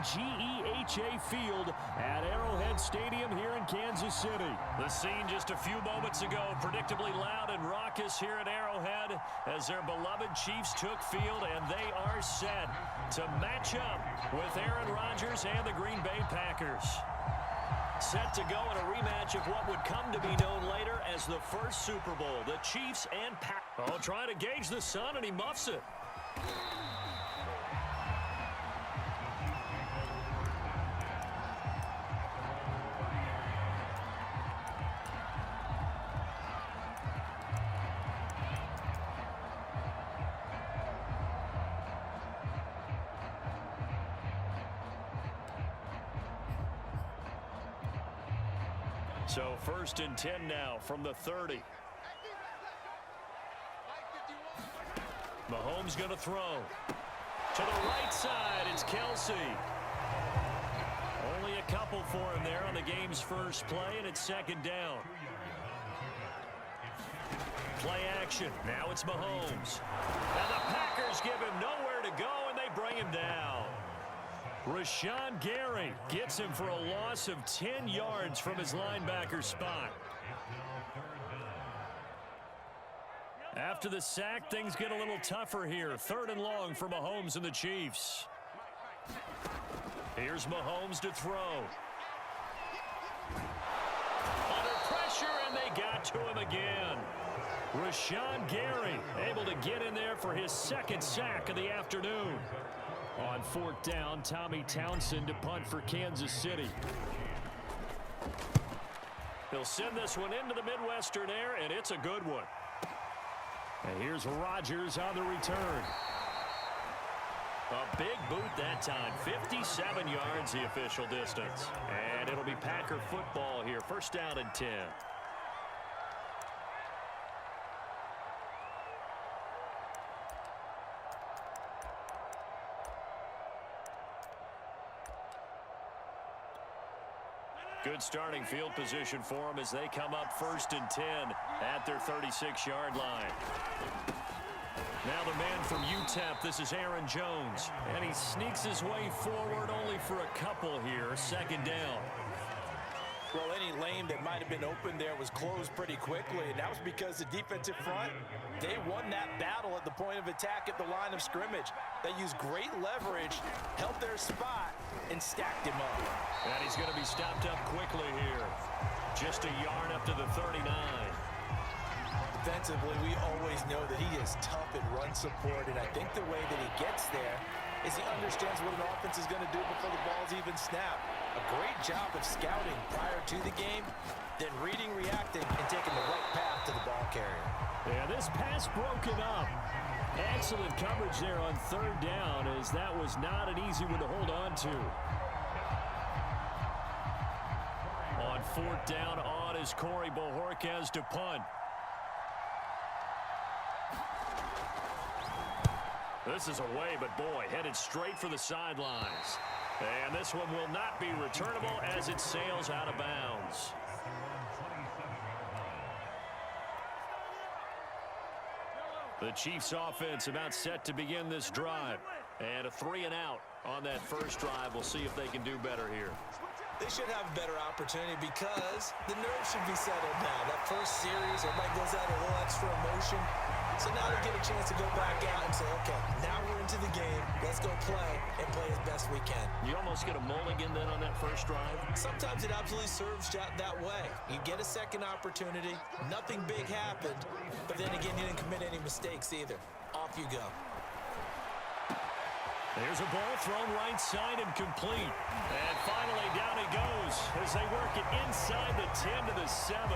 GEHA Field at Arrowhead Stadium here in Kansas City. The scene just a few moments ago, predictably loud and raucous here at Arrowhead as their beloved Chiefs took field, and they are set to match up with Aaron Rodgers and the Green Bay Packers. Set to go in a rematch of what would come to be known later as the first Super Bowl. The Chiefs and Packers. Oh, trying to gauge the sun, and he muffs it. So 1st and 10 now from the 30. Mahomes going to throw. To the right side, it's Kelsey. Only a couple for him there on the game's first play, and it's 2nd down. Play action. Now it's Mahomes. And the Packers give him nowhere to go, and they bring him down. Rashawn Gary gets him for a loss of 10 yards from his linebacker spot. After the sack, things get a little tougher here. 3rd and long for Mahomes and the Chiefs. Here's Mahomes to throw. Under pressure, and they got to him again. Rashawn Gary able to get in there for his 2nd sack of the afternoon. On 4th down, Tommy Townsend to punt for Kansas City. He'll send this one into the Midwestern air, and it's a good one. And here's Rodgers on the return. A big boot that time. 57 yards the official distance. And it'll be Packer football here. 1st down and 10. Good starting field position for them as they come up 1st and 10 at their 36-yard line. Now the man from UTEP, this is Aaron Jones. And he sneaks his way forward only for a couple here. 2nd down. Well, any lane that might have been open there was closed pretty quickly, and that was because the defensive front, they won that battle at the point of attack at the line of scrimmage. They used great leverage, held their spot, and stacked him up. And he's going to be stopped up quickly here. Just a yard up to the 39. Defensively, we always know that he is tough in run support, and I think the way that he gets there is he understands what an offense is going to do before the ball's even snapped. A great job of scouting prior to the game, then reading, reacting, and taking the right path to the ball carrier. Yeah, this pass broken up. Excellent coverage there on 3rd down, as that was not an easy one to hold on to. On 4th down, on is Corey Bojorquez to punt. This is away, but boy, headed straight for the sidelines. And this one will not be returnable as it sails out of bounds. The Chiefs offense about set to begin this drive. And a 3 and out on that first drive. We'll see if they can do better here. They should have a better opportunity because the nerves should be settled now. That first series, everybody goes out a little extra emotion. So now they get a chance to go back out and say, okay, now we're into the game. Let's go play and play as best we can. You almost get a mulligan then on that first drive? Sometimes it absolutely serves that way. You get a second opportunity. Nothing big happened. But then again, you didn't commit any mistakes either. Off you go. There's a ball thrown right side and complete. And finally down he goes as they work it inside the 10 to the 7.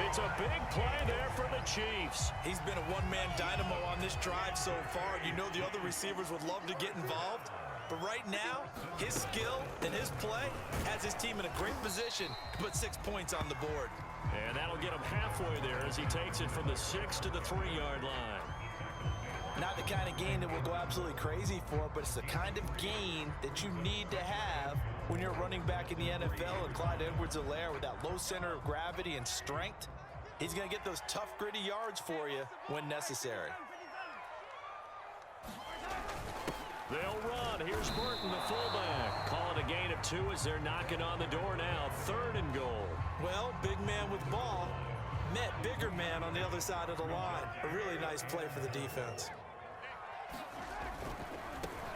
It's a big play there for the Chiefs. He's been a one-man dynamo on this drive so far. You know the other receivers would love to get involved. But right now, his skill and his play has his team in a great position to put 6 points on the board. And that'll get him halfway there as he takes it from the 6 to the 3-yard line. Not the kind of gain that we'll go absolutely crazy for, but it's the kind of gain that you need to have when you're running back in the NFL. And Clyde Edwards-Helaire, with that low center of gravity and strength, he's going to get those tough, gritty yards for you when necessary. They'll run. Here's Burton, the fullback. 2 as they're knocking on the door now. 3rd and goal. Well, big man with ball met bigger man on the other side of the line. A really nice play for the defense.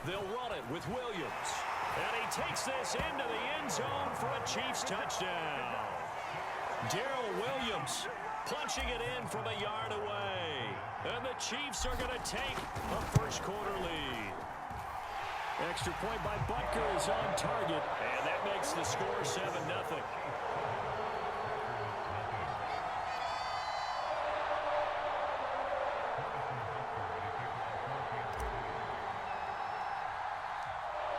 They'll run it with Williams. And he takes this into the end zone for a Chiefs touchdown. Darrell Williams punching it in from a yard away. And the Chiefs are going to take a first quarter lead. Extra point by Butker is on target. And that makes the score 7-0.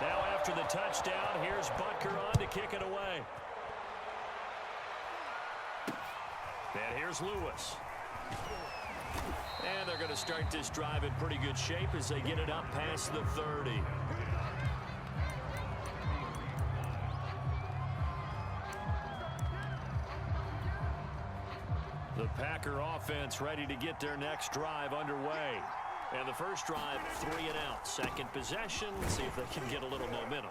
Now after the touchdown, here's Butker on to kick it away. And here's Lewis. And they're going to start this drive in pretty good shape as they get it up past the 30. The Packer offense ready to get their next drive underway. And the first drive, 3 and out. Second possession, see if they can get a little momentum.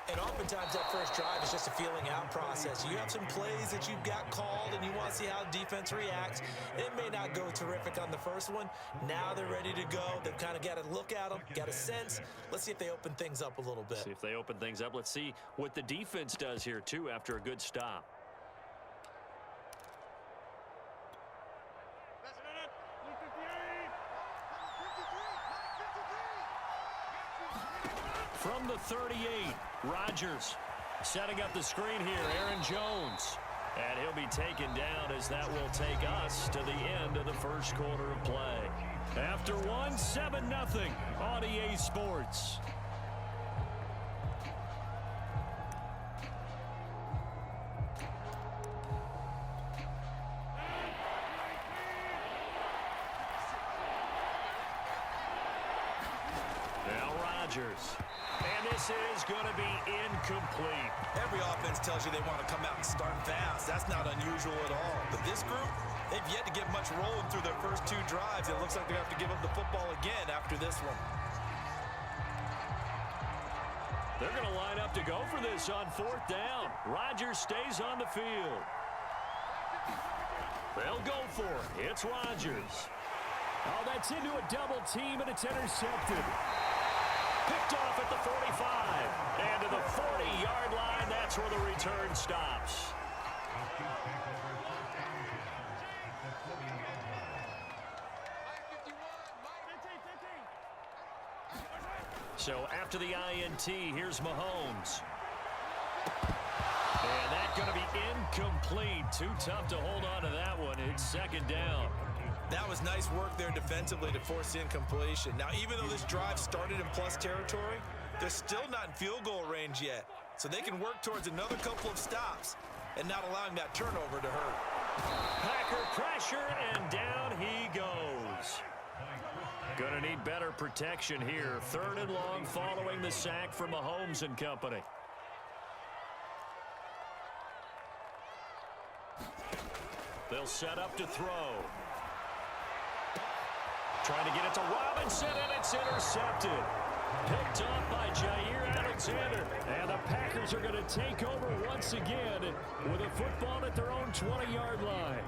And oftentimes that first drive is just a feeling out process. You have some plays that you've got called and you want to see how the defense reacts. It may not go terrific on the first one. Now they're ready to go. They've kind of got to look at them, got a sense. Let's see if they open things up a little bit. See if they open things up. Let's see what the defense does here, too, after a good stop. From the 38, Rodgers setting up the screen here, Aaron Jones. And he'll be taken down as that will take us to the end of the first quarter of play. After one, 7-0 on EA Sports. Now Rodgers. And this is going to be incomplete. Every offense tells you they want to come out and start fast. That's not unusual at all. But this group, they've yet to get much rolling through their first 2 drives. It looks like they have to give up the football again after this one. They're going to line up to go for this on 4th down. Rodgers stays on the field. They'll go for it. It's Rodgers. Oh, that's into a double team, and it's intercepted. Picked off at the 45. And to the 40-yard line, that's where the return stops. So after the INT, here's Mahomes. And that's going to be incomplete. Too tough to hold on to that one. It's 2nd down. That was nice work there defensively to force the incompletion. Now, even though this drive started in plus territory, they're still not in field goal range yet. So they can work towards another couple of stops and not allowing that turnover to hurt. Packer pressure, and down he goes. Gonna need better protection here. 3rd and long following the sack from Mahomes and company. They'll set up to throw. Trying to get it to Robinson, and it's intercepted. Picked off by Jair Alexander. And the Packers are going to take over once again with a football at their own 20-yard line.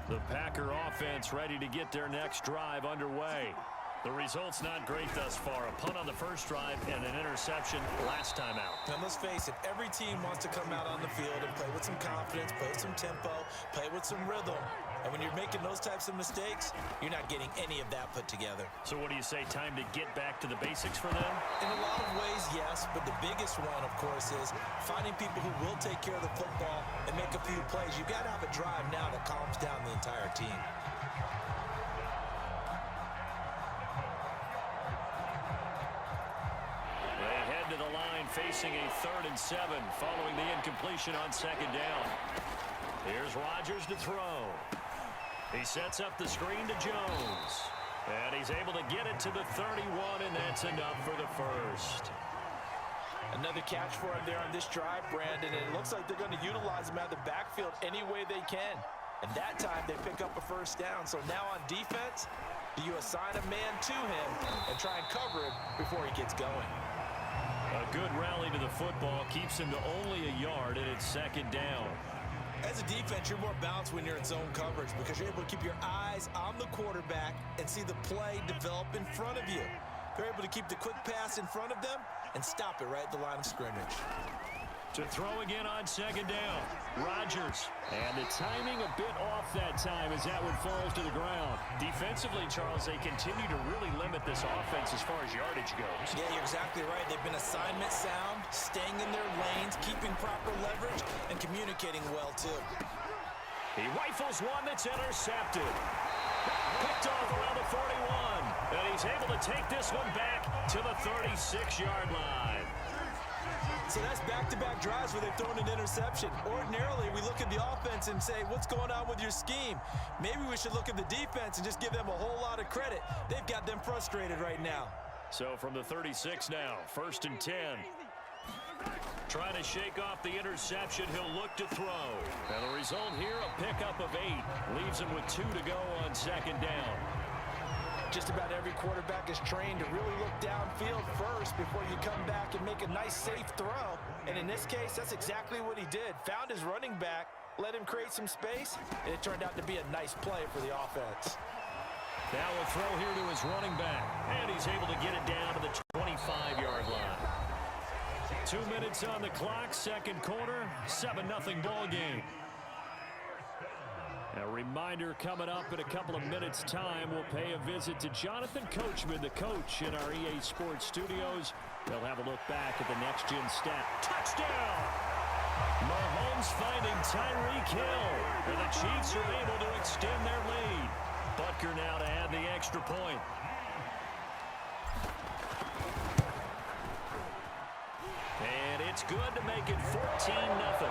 The Packer offense ready to get their next drive underway. The result's not great thus far. A punt on the first drive and an interception last time out. And let's face it, every team wants to come out on the field and play with some confidence, play with some tempo, play with some rhythm. And when you're making those types of mistakes, you're not getting any of that put together. So what do you say, time to get back to the basics for them? In a lot of ways, yes, but the biggest one, of course, is finding people who will take care of the football and make a few plays. You've got to have a drive now that calms down the entire team. They head to the line facing a 3rd and 7 following the incompletion on 2nd down. Here's Rodgers to throw. He sets up the screen to Jones. And he's able to get it to the 31, and that's enough for the first. Another catch for him there on this drive, Brandon, and it looks like they're going to utilize him out of the backfield any way they can. And that time they pick up a first down. So now on defense, Do you assign a man to him and try and cover him before he gets going? A good rally to the football keeps him to only a yard, and it's second down. As a defense, you're more balanced when you're in zone coverage because you're able to keep your eyes on the quarterback and see the play develop in front of you. They're able to keep the quick pass in front of them and stop it right at the line of scrimmage. To throw again on second down, Rodgers. And the timing a bit off that time as that one falls to the ground. Defensively, Charles, they continue to really limit this offense as far as yardage goes. Yeah, you're exactly right. They've been assignment sound, staying in their lanes, keeping proper leverage, and communicating well, too. He rifles one that's intercepted. Picked off around the 41. And he's able to take this one back to the 36-yard line. So that's back-to-back drives where they've thrown an interception. Ordinarily, we look at the offense and say, what's going on with your scheme? Maybe we should look at the defense and just give them a whole lot of credit. They've got them frustrated right now. So from the 36 now, 1st and 10. Trying to shake off the interception, he'll look to throw. And the result here, a pickup of 8. Leaves him with 2 to go on second down. Just about every quarterback is trained to really look downfield first before you come back and make a nice, safe throw. And in this case, that's exactly what he did. Found his running back, let him create some space, and it turned out to be a nice play for the offense. Now a throw here to his running back, and he's able to get it down to the 25-yard line. 2 minutes on the clock, second quarter, 7-0 ball game. A reminder coming up in a couple of minutes' time, we'll pay a visit to Jonathan Coachman, the coach in our EA Sports studios. They'll have a look back at the next-gen stat. Touchdown! Mahomes finding Tyreek Hill, and the Chiefs are able to extend their lead. Butker now to add the extra point. And it's good to make it 14-0.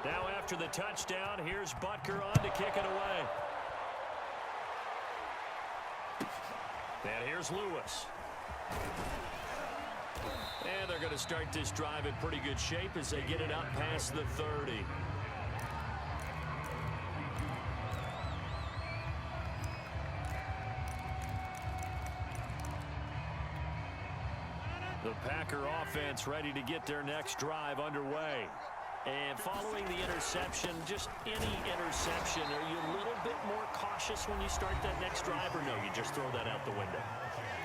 Now after the touchdown, here's Butker on to kick it away. And here's Lewis. And they're going to start this drive in pretty good shape as they get it up past the 30. The Packer offense ready to get their next drive underway. And following the interception, just any interception, are you a little bit more cautious when you start that next drive, or no, you just throw that out the window?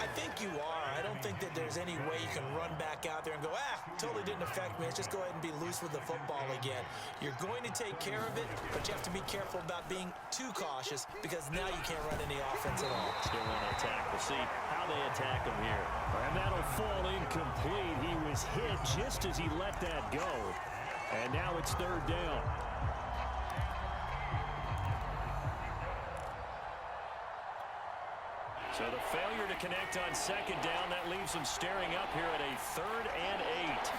I think you are. I don't think that there's any way you can run back out there and go, totally didn't affect me. Let's just go ahead and be loose with the football again. You're going to take care of it, but you have to be careful about being too cautious because now you can't run any offense at all. Still want to attack. We'll see how they attack him here. And that'll fall incomplete. He was hit just as he let that go. And now it's third down. So the failure to connect on second down, that leaves them staring up here at a 3rd and 8.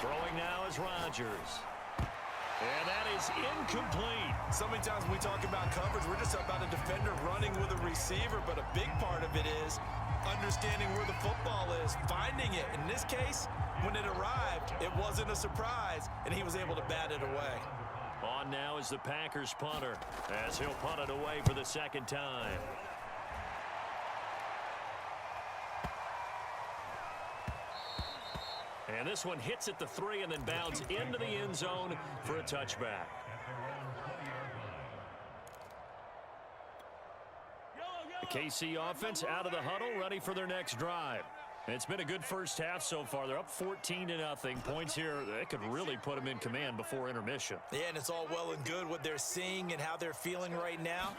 Throwing now is Rodgers. And that is incomplete. So many times when we talk about coverage, we're just about a defender running with a receiver, but a big part of it is understanding where the football is, finding it. In this case, when it arrived, it wasn't a surprise, and he was able to bat it away. On now is the Packers punter, as he'll punt it away for the second time. And this one hits at the 3 and then bounds into the end zone for a touchback. The KC offense out of the huddle, ready for their next drive. And it's been a good first half so far. They're up 14-0. Points here, they could really put them in command before intermission. Yeah, and it's all well and good what they're seeing and how they're feeling right now.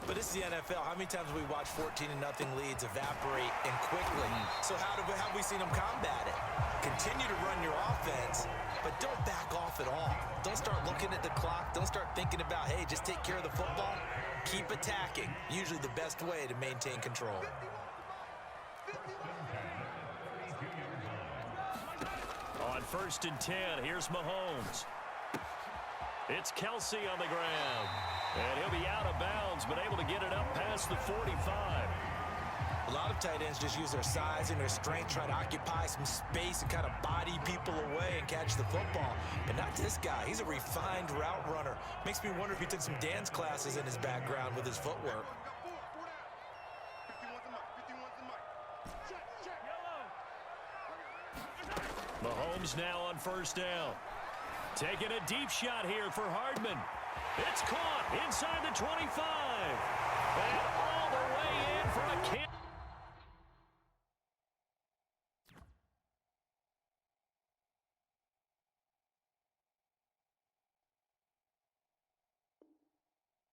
But this is the NFL. How many times have we watched 14-0 leads evaporate and quickly? So how have we seen them combat it? Continue to run your offense, but don't back off at all. Don't start looking at the clock. Don't start thinking about, hey, just take care of the football. Keep attacking. Usually the best way to maintain control. On 1st and 10, here's Mahomes. It's Kelsey on the ground. And he'll be out of bounds, but able to get it up past the 45. A lot of tight ends just use their size and their strength, try to occupy some space and kind of body people away and catch the football. But not this guy. He's a refined route runner. Makes me wonder if he took some dance classes in his background with his footwork. Mahomes now on first down. Taking a deep shot here for Hardman. It's caught inside the 25. And all the way in for a kick.